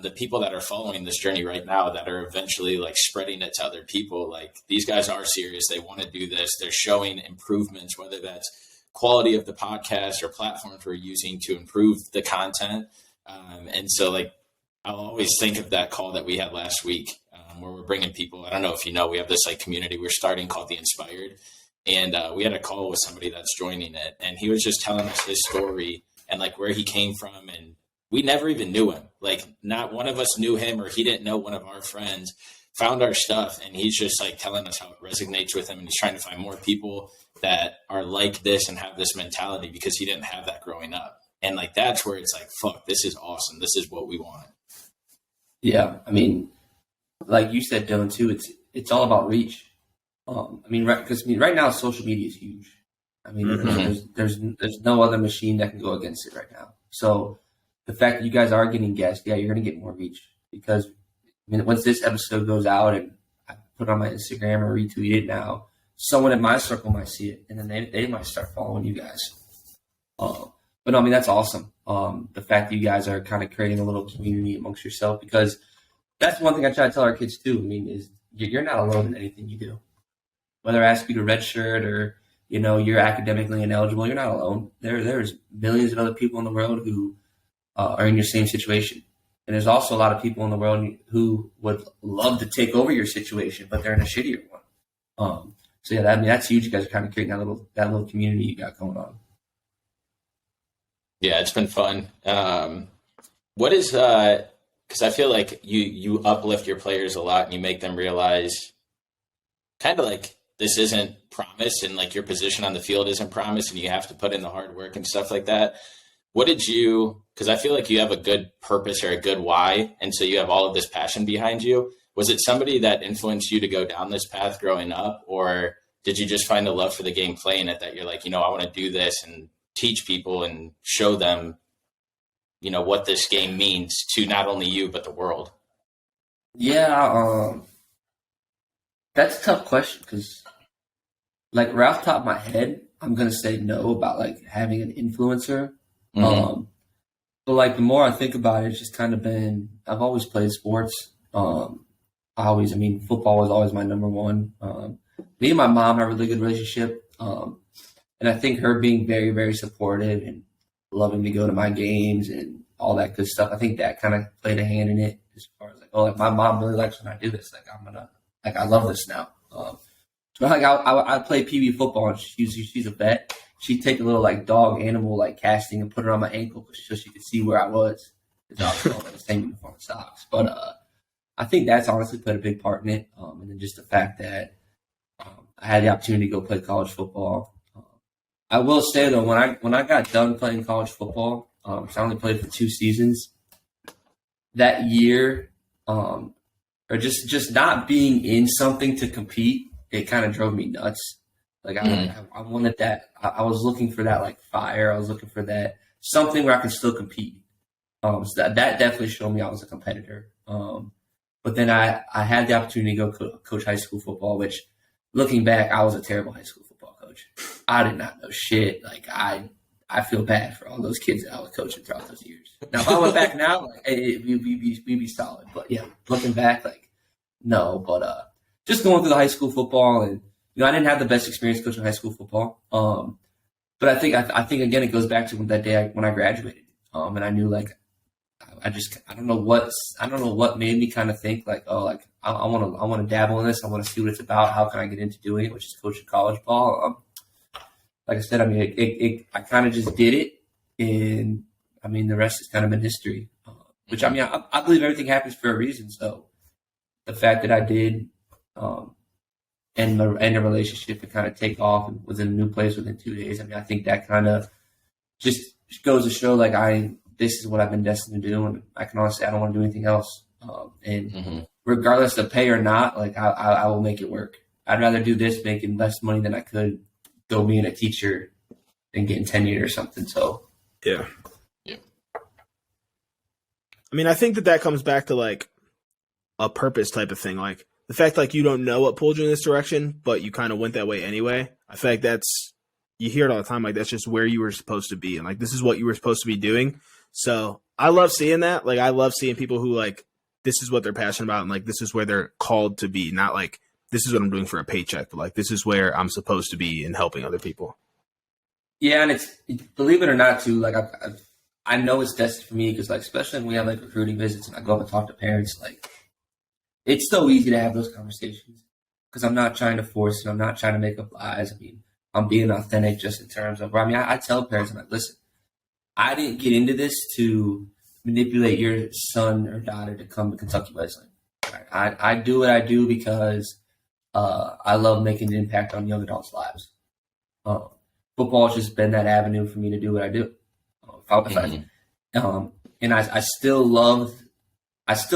the people that are following this journey right now that are eventually like spreading it to other people. Like these guys are serious. They want to do this. They're showing improvements, whether that's quality of the podcast or platforms we're using to improve the content. And so like, I'll always think of that call that we had last week where we're bringing people. I don't know if you know, we have this like community we're starting called The Inspired. And we had a call with somebody that's joining it. And he was just telling us his story and like where he came from. And we never even knew him. Like not one of us knew him or he didn't know one of our friends, found our stuff. And he's just like telling us how it resonates with him. And he's trying to find more people that are like this and have this mentality because he didn't have that growing up. And like, that's where it's like, fuck, this is awesome. This is what we want. Yeah. I mean, like you said, Dylan, too, it's all about reach. Right now social media is huge. I mean, there's no other machine that can go against it right now. So the fact that you guys are getting guests, yeah, you're going to get more reach because once this episode goes out and I put it on my Instagram or retweet it now, someone in my circle might see it and then they might start following you guys. But no, I mean, that's awesome. The fact that you guys are kind of creating a little community amongst yourself, because that's one thing I try to tell our kids too. I mean, is you're not alone in anything you do. Whether I ask you to redshirt or, you're academically ineligible, you're not alone. There's millions of other people in the world who are in your same situation. And there's also a lot of people in the world who would love to take over your situation, but they're in a shittier one. So yeah, that's huge. You guys are kind of creating that little community you got going on. Yeah, it's been fun. What is because I feel like you uplift your players a lot and you make them realize kind of like this isn't promise and like your position on the field isn't promise and you have to put in the hard work and stuff like that. What did you, because I feel like you have a good purpose or a good why, and so you have all of this passion behind you. Was it somebody that influenced you to go down this path growing up, or did you just find a love for the game playing it that you're like, I want to do this and teach people and show them, what this game means to not only you, but the world? Yeah, that's a tough question because, like, right off the top of my head, I'm going to say no about, like, having an influencer. But, like, the more I think about it, it's just kind of been, I've always played sports. Football was always my number one. Me and my mom have a really good relationship. And I think her being very, very supportive and loving to go to my games and all that good stuff, I think that kind of played a hand in it as far as like, my mom really likes when I do this. I love this now. So I play PB football and she's a vet. She'd take a little like dog animal like casting and put it on my ankle so she could see where I was. Because I was the same uniform and socks. But I think that's honestly played a big part in it. And then just the fact that I had the opportunity to go play college football. I will say though, when I got done playing college football, so I only played for 2 seasons. That year, or just not being in something to compete, it kind of drove me nuts. Like I wanted that. I was looking for that like fire. I was looking for that something where I could still compete. So that definitely showed me I was a competitor. But then I had the opportunity to go coach high school football, which looking back, I was a terrible high school football coach. I did not know shit. Like I feel bad for all those kids that I was coaching throughout those years. Now, if I went back now, like, we'd be solid. But yeah, looking back, like, no. But just going through the high school football, and I didn't have the best experience coaching high school football. But I think again, it goes back to that day when I graduated. And I knew like I don't know what made me kind of think like, oh, like I want to dabble in this. I want to see what it's about. How can I get into doing it, which is coaching college ball. Like I said, I kind of just did it, and the rest has kind of been history. Which I believe everything happens for a reason. So the fact that I did end a relationship and kind of take off and was in a new place within 2 days. I think that kind of just goes to show like this is what I've been destined to do, and I can honestly I don't want to do anything else. Regardless of pay or not, like I will make it work. I'd rather do this making less money than I could go being a teacher and getting tenured or something. So yeah. I think that comes back to like a purpose type of thing. Like the fact like you don't know what pulled you in this direction, but you kind of went that way anyway. I feel like you hear it all the time. Like that's just where you were supposed to be, and like this is what you were supposed to be doing. So I love seeing that. Like I love seeing people who like this is what they're passionate about, and like this is where they're called to be. Not like this is what I'm doing for a paycheck, but like this is where I'm supposed to be in helping other people. Yeah, and it's believe it or not, too. Like I know it's destined for me because like especially when we have like recruiting visits and I go up and talk to parents, like it's so easy to have those conversations because I'm not trying to force it. I'm not trying to make up lies. I'm being authentic just in terms of I tell parents, I'm like, listen, I didn't get into this to manipulate your son or daughter to come to Kentucky Wesleyan. Right? I do what I do because I love making an impact on young adults' lives. Football has just been that avenue for me to do what I do. And I still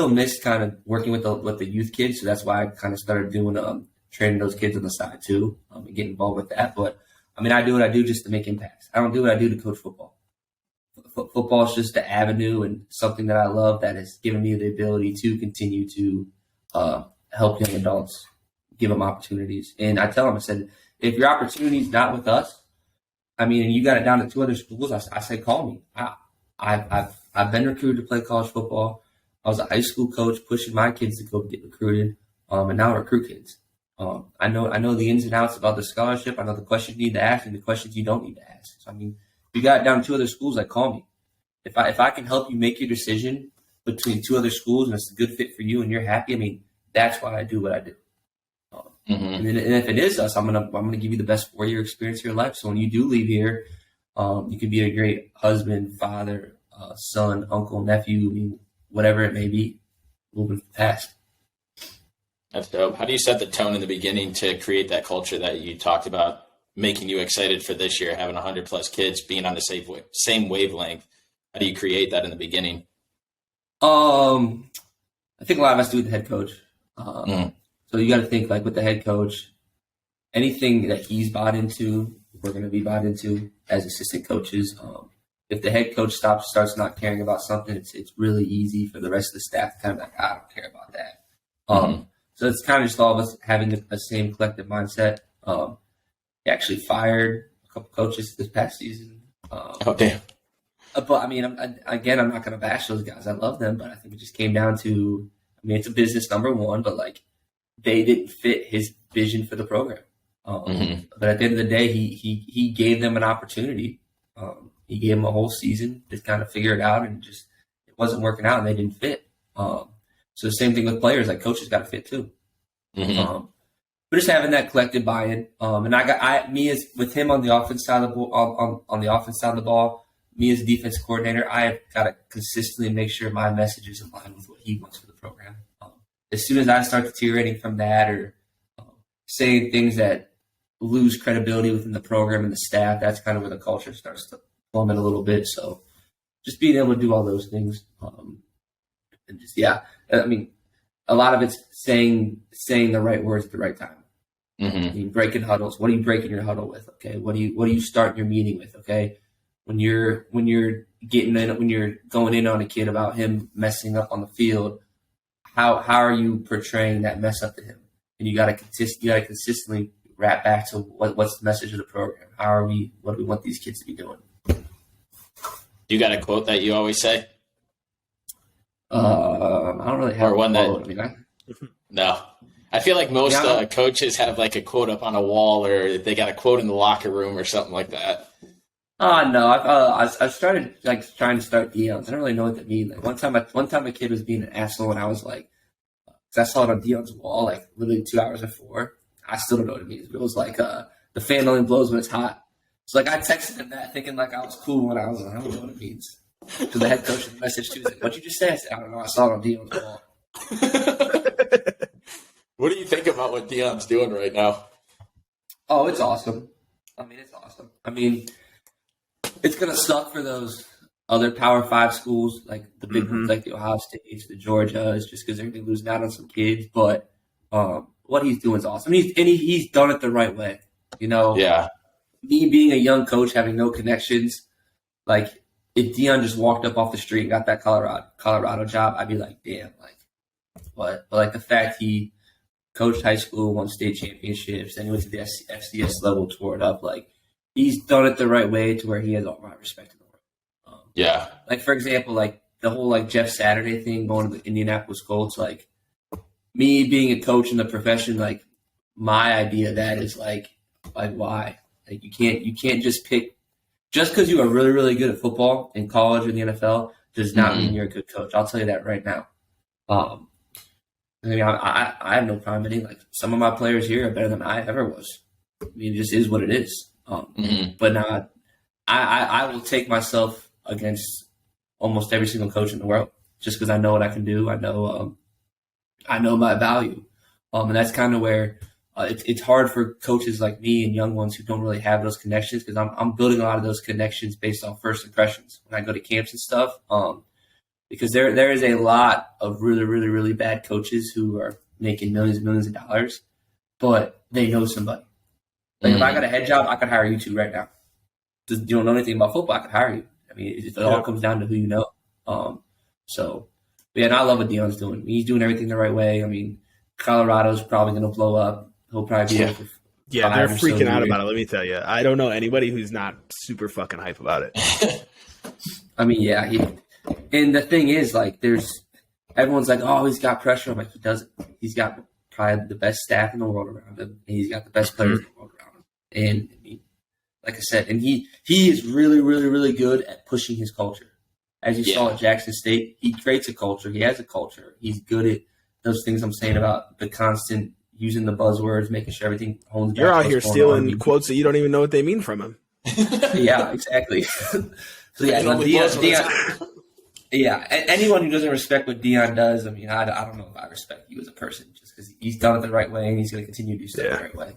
miss kind of working with the youth kids, so that's why I kind of started doing training those kids on the side too, and getting involved with that. But I mean, I do what I do just to make impacts. I don't do what I do to coach football. Football is just an avenue and something that I love that has given me the ability to continue to help young adults, give them opportunities. And I tell them, I said, if your opportunity is not with us, I mean, and you got it down to 2 other schools, I say, call me. I've been recruited to play college football. I was a high school coach pushing my kids to go get recruited, and now I recruit kids. I know the ins and outs about the scholarship. I know the questions you need to ask and the questions you don't need to ask. So, I mean, if you got it down to 2 other schools, like, call me. If I can help you make your decision between 2 other schools and it's a good fit for you and you're happy, I mean, that's why I do what I do. And if it is us, I'm gonna give you the best 4-year experience of your life. So when you do leave here, you can be a great husband, father, son, uncle, nephew, I mean, whatever it may be, moving past. That's dope. How do you set the tone in the beginning to create that culture that you talked about, making you excited for this year, having 100+ kids, being on the same wavelength? How do you create that in the beginning? I think a lot of us do with the head coach. So you got to think, like, with the head coach, anything that he's bought into, we're going to be bought into as assistant coaches. If the head coach starts not caring about something, it's really easy for the rest of the staff to kind of like, I don't care about that. So it's kind of just all of us having the same collective mindset. He actually fired a couple coaches this past season. Oh, damn. But I mean, I'm not going to bash those guys. I love them, but I think it just came down to, I mean, it's a business, number one, but like, they didn't fit his vision for the program. But at the end of the day, he gave them an opportunity. He gave them a whole season to kind of figure it out, and just it wasn't working out, and they didn't fit. So the same thing with players, like coaches got to fit too. But just having that collective buy-in, and with him on the offense side of the ball, on the offense side of the ball, me as a defense coordinator, I have got to consistently make sure my message is aligned with what he wants for the program. As soon as I start deteriorating from that or saying things that lose credibility within the program and the staff, that's kind of where the culture starts to plummet a little bit. So just being able to do all those things. And just, yeah, I mean, a lot of it's saying the right words at the right time. I mean, breaking huddles. What are you breaking your huddle with? Okay. What do you start your meeting with? Okay. When you're going in on a kid about him messing up on the field, how are you portraying that mess up to him? And you got to consistently wrap back to what's the message of the program? What do we want these kids to be doing? You got a quote that you always say? I don't really have one quote. that. No, I feel like most coaches have like a quote up on a wall, or they got a quote in the locker room or something like that. No, I've started like trying to start Dion's. I don't really know what that means. Like one time a kid was being an asshole, and I was like, because I saw it on Dion's wall like literally 2 hours before. I still don't know what it means, but it was like the fan only blows when it's hot. So like I texted him that thinking like I was cool when I was like, I don't know what it means. So the head coach messaged too, like, what'd you just say? I said, I don't know. I saw it on Dion's wall. What do you think about what Dion's doing right now? Oh, it's awesome. I mean, it's awesome. I mean, it's going to suck for those other Power 5 schools, like the big ones, like the Ohio States, the Georgias, just because they're going to be losing out on some kids. But what he's doing is awesome. He's done it the right way. You know, yeah. Me being a young coach, having no connections, like if Dion just walked up off the street and got that Colorado job, I'd be like, damn, like what? But like the fact he coached high school, won state championships, and he went to the FCS level, tore it up, like he's done it the right way to where he has all my respect in the world. Yeah. Like for example, like the whole like Jeff Saturday thing going to the Indianapolis Colts, like me being a coach in the profession, like my idea of that is like why? Like you can't just pick just because you are really, really good at football in college or the NFL does not mean you're a good coach. I'll tell you that right now. I mean, I have no problem admitting like some of my players here are better than I ever was. I mean, it just is what it is. But now I will take myself against almost every single coach in the world just because I know what I can do. I know my value. And that's kind of where it's hard for coaches like me and young ones who don't really have those connections because I'm building a lot of those connections based on first impressions when I go to camps and stuff. Because there is a lot of really, really, really bad coaches who are making millions and millions of dollars, but they know somebody. Like if I got a head job, I could hire you two right now. Just, you don't know anything about football, I could hire you. I mean, it all comes down to who you know. And I love what Deion's doing. He's doing everything the right way. I mean, Colorado's probably going to blow up. He'll probably be Yeah, they're freaking out about it. Let me tell you, I don't know anybody who's not super fucking hype about it. I mean, yeah. And the thing is, like, everyone's like, oh, he's got pressure. I'm like, he doesn't. He's got probably the best staff in the world around him, and he's got the best players in the world around him. And I mean, like I said, and he is really, really, really good at pushing his culture. As you saw at Jackson State, he creates a culture. He has a culture. He's good at those things I'm saying about the constant using the buzzwords, making sure everything hones back. You're out here stealing quotes that you don't even know what they mean from him. Yeah, exactly. So yeah, Deion, anyone who doesn't respect what Deion does, I mean, I don't know if I respect you as a person just because he's done it the right way and he's going to continue to do stuff the right way.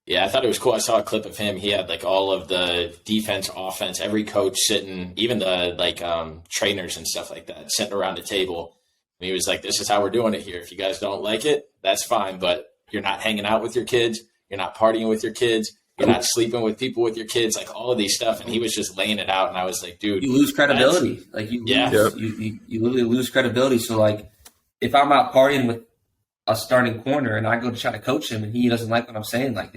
Yeah, I thought it was cool. I saw a clip of him. He had like all of the defense, offense, every coach sitting, even the trainers and stuff like that, sitting around the table. And he was like, "This is how we're doing it here. If you guys don't like it, that's fine. But you're not hanging out with your kids. You're not partying with your kids. You're not sleeping with people with your kids. Like all of these stuff." And he was just laying it out. And I was like, "Dude, you lose credibility. Like you literally lose credibility. So like, if I'm out partying with a starting corner and I go to try to coach him and he doesn't like what I'm saying, like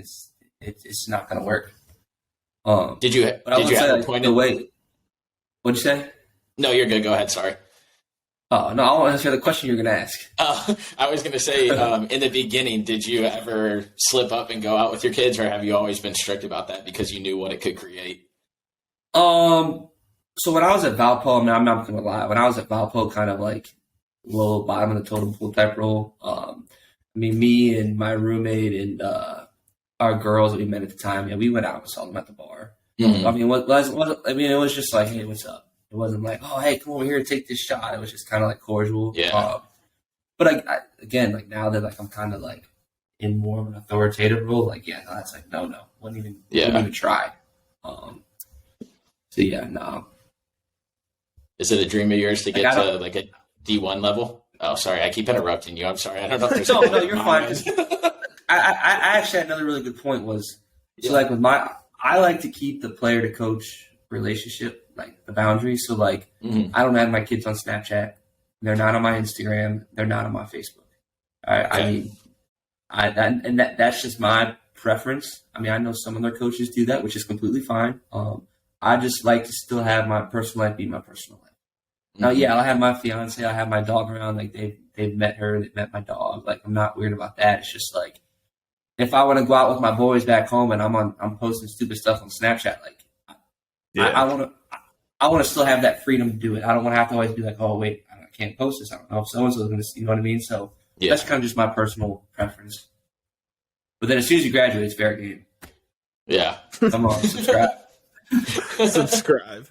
it's not going to work." Did you have a point in what'd you say? No, you're good. Go ahead. Sorry. Oh, no, I want to answer the question you're going to ask. I was going to say, in the beginning, did you ever slip up and go out with your kids, or have you always been strict about that because you knew what it could create? So when I was at Valpo, I mean, I'm not going to lie. When I was at Valpo, kind of like low bottom of the totem pole type role. I mean, me and my roommate and our girls that we met at the time, we went out and saw them at the bar. Mm-hmm. I mean, it was just like, hey, what's up? It wasn't like, oh, hey, come over here and take this shot. It was just kind of like cordial. Yeah. But again, like now that like I'm kind of like in more of an authoritative role, like that's like no, wouldn't even try. So yeah, no. Is it a dream of yours to get to like a D1 level? Oh, sorry, I keep interrupting you. I'm sorry. I don't know if there's no, you're fine. I actually had another really good point was like with I like to keep the player to coach relationship, like the boundaries. So like I don't have my kids on Snapchat. They're not on my Instagram. They're not on my Facebook. I mean, that's just my preference. I mean, I know some of their coaches do that, which is completely fine. I just like to still have my personal life be my personal life. Now, I'll have my fiance, I'll have my dog around. Like they've met her, they've met my dog. Like I'm not weird about that. It's just like if I want to go out with my boys back home and I'm posting stupid stuff on Snapchat, like I want to still have that freedom to do it. I don't want to have to always be like, oh wait, I can't post this. I don't know if so and so is going to, you know what I mean? So that's kind of just my personal preference. But then as soon as you graduate, it's fair game. Yeah. Come on, subscribe. Subscribe.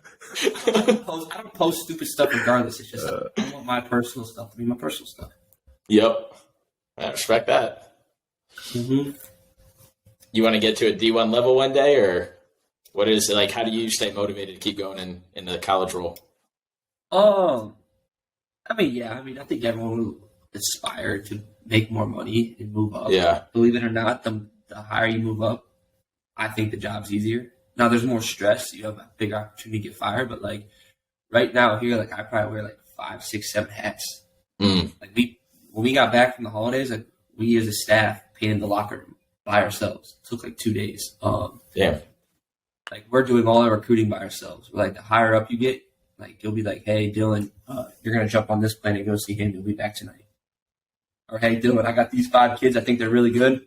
I don't post stupid stuff regardless. It's just I want my personal stuff to be my personal stuff. Yep. I respect that. Mm-hmm. You want to get to a D1 level one day, or what is it like? How do you stay motivated to keep going in the college role? I mean, I think everyone will aspire to make more money and move up. Yeah. Believe it or not, the higher you move up, I think the job's easier. Now there's more stress. You have a big opportunity to get fired, but like right now here, like I probably wear like 5, 6, 7 hats. Like when we got back from the holidays, like we as a staff painted the locker room by ourselves. It took like 2 days. Like we're doing all our recruiting by ourselves. We're like the higher up you get, like you'll be like, hey Dylan, you're gonna jump on this plane and go see him. You'll be back tonight. Or hey Dylan, I got these 5 kids. I think they're really good.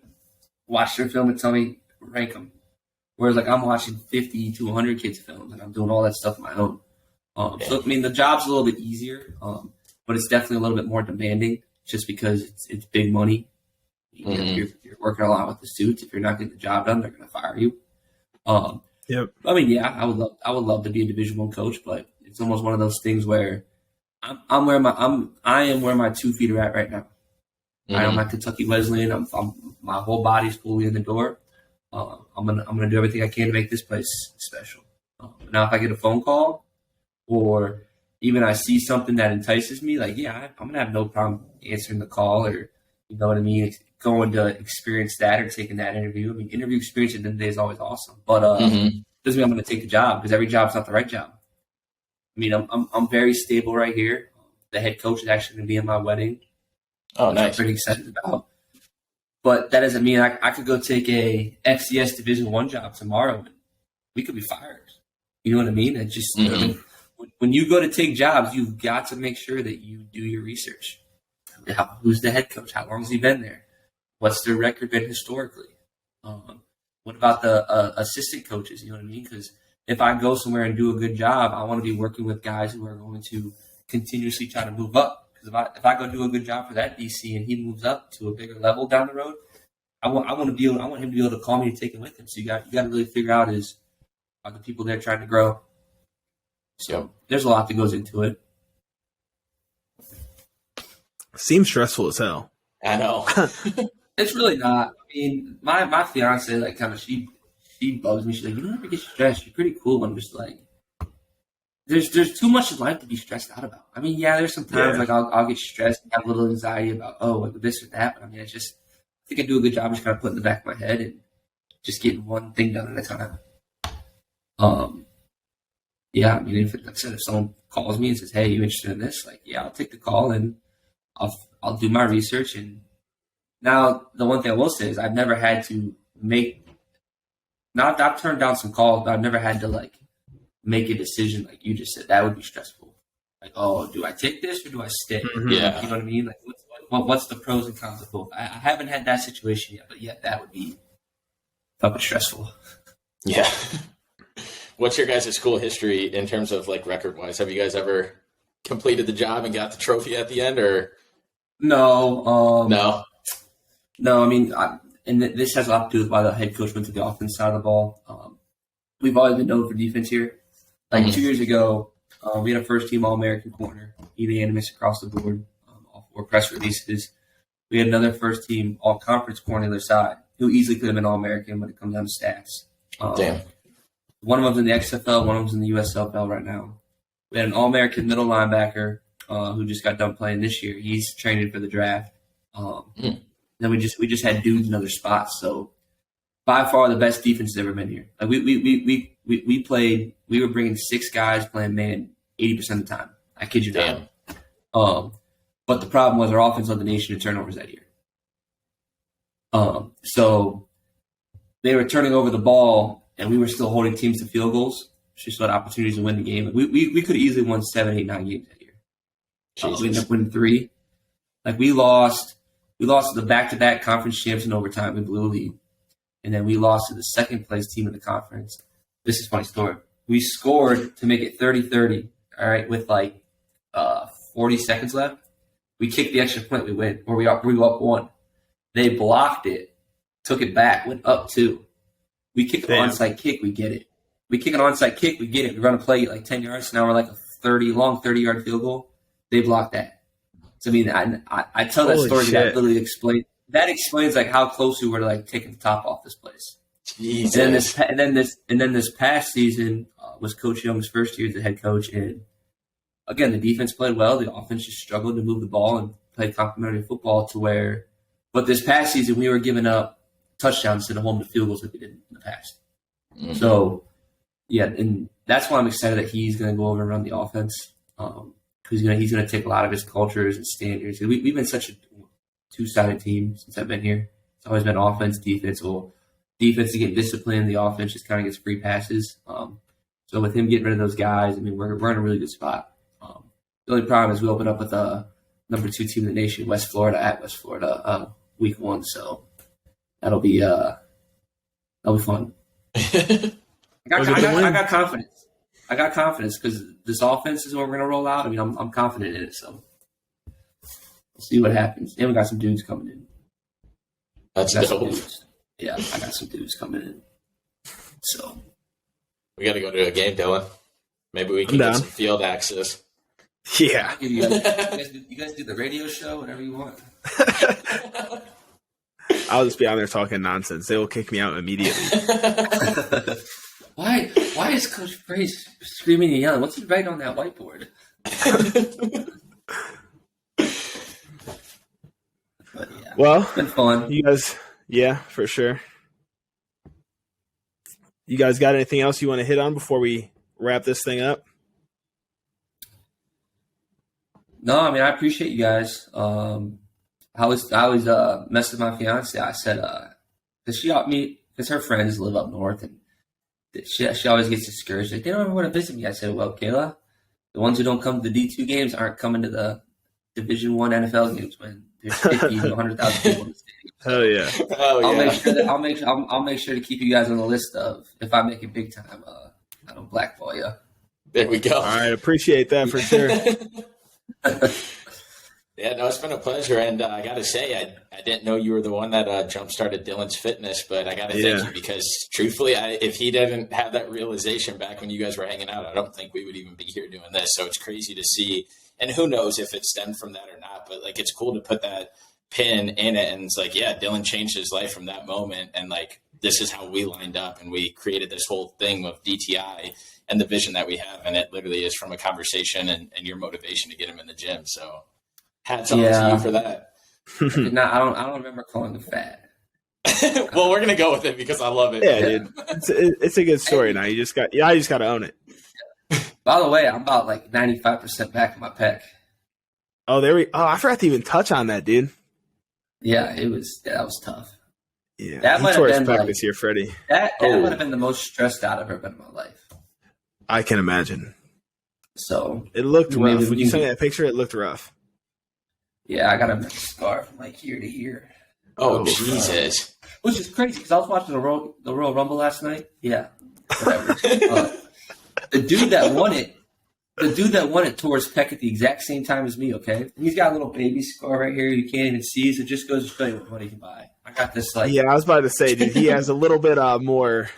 Watch their film and tell me rank them. Whereas like I'm watching 50 to 100 kids film and I'm doing all that stuff on my own. So I mean the job's a little bit easier, but it's definitely a little bit more demanding just because it's big money. You're working a lot with the suits. If you're not getting the job done, they're gonna fire you. Yep. I mean, I would love to be a Division I coach, but it's almost one of those things where I am where my 2 feet are at right now. I'm at Kentucky Wesleyan. My whole body's fully in the door. I'm gonna do everything I can to make this place special. Now, if I get a phone call or even I see something that entices me, like I'm gonna have no problem answering the call, or you know what I mean, going to experience that or taking that interview. I mean, interview experience at the end of the day is always awesome, but doesn't mean I'm going to take the job because every job's not the right job. I mean, I'm very stable right here. The head coach is actually going to be in my wedding. Oh, nice. I'm pretty excited about. But that doesn't mean I could go take a FCS Division I job tomorrow and we could be fired. You know what I mean? It just when you go to take jobs, you've got to make sure that you do your research. Who's the head coach? How long has he been there? What's their record been historically? What about the assistant coaches? You know what I mean? Because if I go somewhere and do a good job, I want to be working with guys who are going to continuously try to move up. Because if I go do a good job for that DC and he moves up to a bigger level down the road, I want him to be able to call me and take him with him. So you got to really figure out are the people there trying to grow. So there's a lot that goes into it. Seems stressful as hell. I know. It's really not. I mean, my fiance, like, kind of, she bugs me. She's like, you don't ever get stressed. You're pretty cool. I'm just like, there's too much in life to be stressed out about. I mean, yeah, there's some times like I'll get stressed and have a little anxiety about, like this or that. But I mean, I think I do a good job just kind of putting in the back of my head and just getting one thing done at a time. Yeah, I mean, like I said, if someone calls me and says, hey, you interested in this? Like, yeah, I'll take the call and I'll do my research. And now the one thing I will say is I've never had to I've turned down some calls, but I've never had to like make a decision like you just said. That would be stressful. Like, oh, do I take this or do I stay? Yeah. You know what I mean? Like, what's the pros and cons of both? I haven't had that situation yet, but yeah, that would be fucking stressful. Yeah. What's your guys' school history in terms of like record wise? Have you guys ever completed the job and got the trophy at the end, or no? No. I mean, and this has a lot to do with why the head coach went to the offense side of the ball. We've always been known for defense here. Like 2 years ago, we had a first-team All-American corner, unanimous across the board, all 4 press releases. We had another first-team All-Conference corner on the other side, who easily could have been All-American when it comes down to stats. Damn. One of them's in the XFL, one of them's in the USFL right now. We had an All-American middle linebacker who just got done playing this year. He's training for the draft. Then we just had dudes in other spots. So by far the best defense has ever been here. Like we were bringing 6 guys playing man 80% of the time. I kid you not. But the problem was our offense led the nation in turnovers that year. So they were turning over the ball and we were still holding teams to field goals. She still had opportunities to win the game. We could have easily won 7, 8, 9 games that year. We ended up winning 3. Like we lost the back-to-back conference champs in overtime. We blew a lead. And then we lost to the second-place team in the conference. This is a funny story. We scored to make it 30-30, all right, with like 40 seconds left. We kicked the extra point, we win. Or we up 1. They blocked it, took it back, went up 2. We kick an onside kick, we get it. We kick an onside kick, we get it. We run a play like 10 yards. So now we're like a 30-yard field goal. They blocked that. So I mean, I tell that story that literally explains like how close we were to like taking the top off this place. Jesus. And then this past season was Coach Young's first year as the head coach, and again the defense played well. The offense just struggled to move the ball and play complementary football to where. But this past season we were giving up touchdowns to the home to field goals like we did in the past. Mm-hmm. So yeah, and that's why I'm excited that he's going to go over and run the offense. Because he's going to take a lot of his cultures and standards. We've been such a two-sided team since I've been here. It's always been offense, defense. Well, defense to get disciplined, the offense just kind of gets free passes. So with him getting rid of those guys, I mean, we're in a really good spot. The only problem is we open up with a number 2 team in the nation, West Florida, at West Florida, week 1. So that'll be fun. I got confidence. I got confidence because this offense is what we're going to roll out. I mean, I'm confident in it, so we'll see what happens. And we got some dudes coming in. That's dope. Yeah, I got some dudes coming in. So we got to go to a game, Dylan. Maybe we can get some field access. Yeah. You guys do the radio show, whatever you want. I'll just be on there talking nonsense. They will kick me out immediately. Why is Coach Frase screaming and yelling? What's he writing on that whiteboard? But yeah. Well, it's been fun. You guys, yeah, for sure. You guys got anything else you want to hit on before we wrap this thing up? No, I mean, I appreciate you guys. I was messing with my fiance. I said, because because her friends live up north, and she always gets discouraged. Like, they don't ever want to visit me. I said, well, Kayla, the ones who don't come to the D2 games aren't coming to the Division I NFL games when there's 50 to 100,000 people in the stadium. Hell yeah! I'll make sure to keep you guys on the list of, if I make it big time, I don't blackball you. There we go. All right, appreciate that for sure. Yeah, no, it's been a pleasure, and I got to say, I didn't know you were the one that jump-started Dylan's fitness, but I got to thank you because, truthfully, if he didn't have that realization back when you guys were hanging out, I don't think we would even be here doing this. So it's crazy to see, and who knows if it stemmed from that or not, but like it's cool to put that pin in it, and it's like, yeah, Dylan changed his life from that moment, and like this is how we lined up, and we created this whole thing of DTI and the vision that we have, and it literally is from a conversation and your motivation to get him in the gym. So. Hats off to you for that. No, I don't remember calling him fat. Well, we're gonna go with it because I love it. Yeah, dude, it's a good story. Now I just got to own it. By the way, I'm about like 95% back in my pec. Oh, I forgot to even touch on that, dude. Yeah, that was tough. Yeah, that might have been back this year, Freddy. That might have been the most stressed out I've ever been in my life. I can imagine. So it looked rough. When you sent me that picture, it looked rough. Yeah, I got a scar from like ear to ear. Oh, Jesus! Which is crazy because I was watching the Royal Rumble last night. Yeah, whatever. The dude that won it tore his pec at the exact same time as me. Okay, and he's got a little baby scar right here. You can't even see. So it just goes to show you what he can buy. I got this like. Yeah, I was about to say, dude, he has a little bit more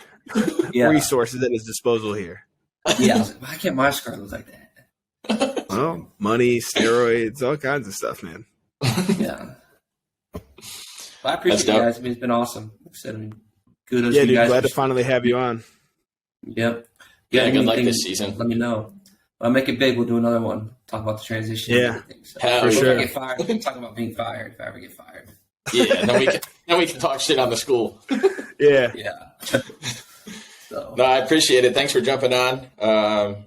resources at his disposal here. Yeah, I was like, why can't my scar look like that? Well, money, steroids, all kinds of stuff, man. Yeah. Well, I appreciate you guys. I mean, it's been awesome. Like I said, kudos yeah, to you dude, guys. glad to finally have you on. Yep. Yeah, good luck this season. Let me know. When I make it big, we'll do another one. Talk about the transition. Yeah, and everything. So, for sure. If I get fired, we can talk about being fired if I ever get fired. Yeah, then we can talk shit on the school. Yeah. Yeah. So. No, I appreciate it. Thanks for jumping on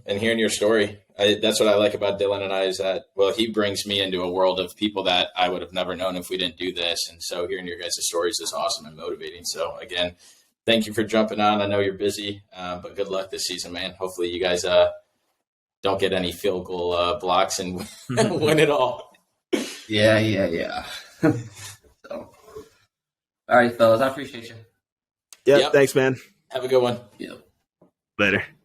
and hearing your story. That's what I like about Dylan and I is that, well, he brings me into a world of people that I would have never known if we didn't do this. And so hearing your guys' stories is awesome and motivating. So, again, thank you for jumping on. I know you're busy, but good luck this season, man. Hopefully you guys don't get any field goal blocks and win it all. Yeah. So, all right, fellas. I appreciate you. Yep. Thanks, man. Have a good one. Yep. Later.